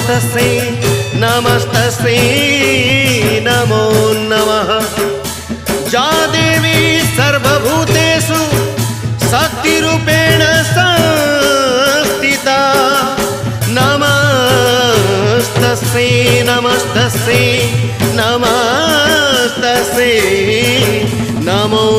नमस्तस्यै नमस्तस्यै नमो नमः। या देवी सर्वभूतेषु शक्तिरूपेण संस्थिता नमस्तस्यै नमस्तस्यै नमस्तस्यै नमो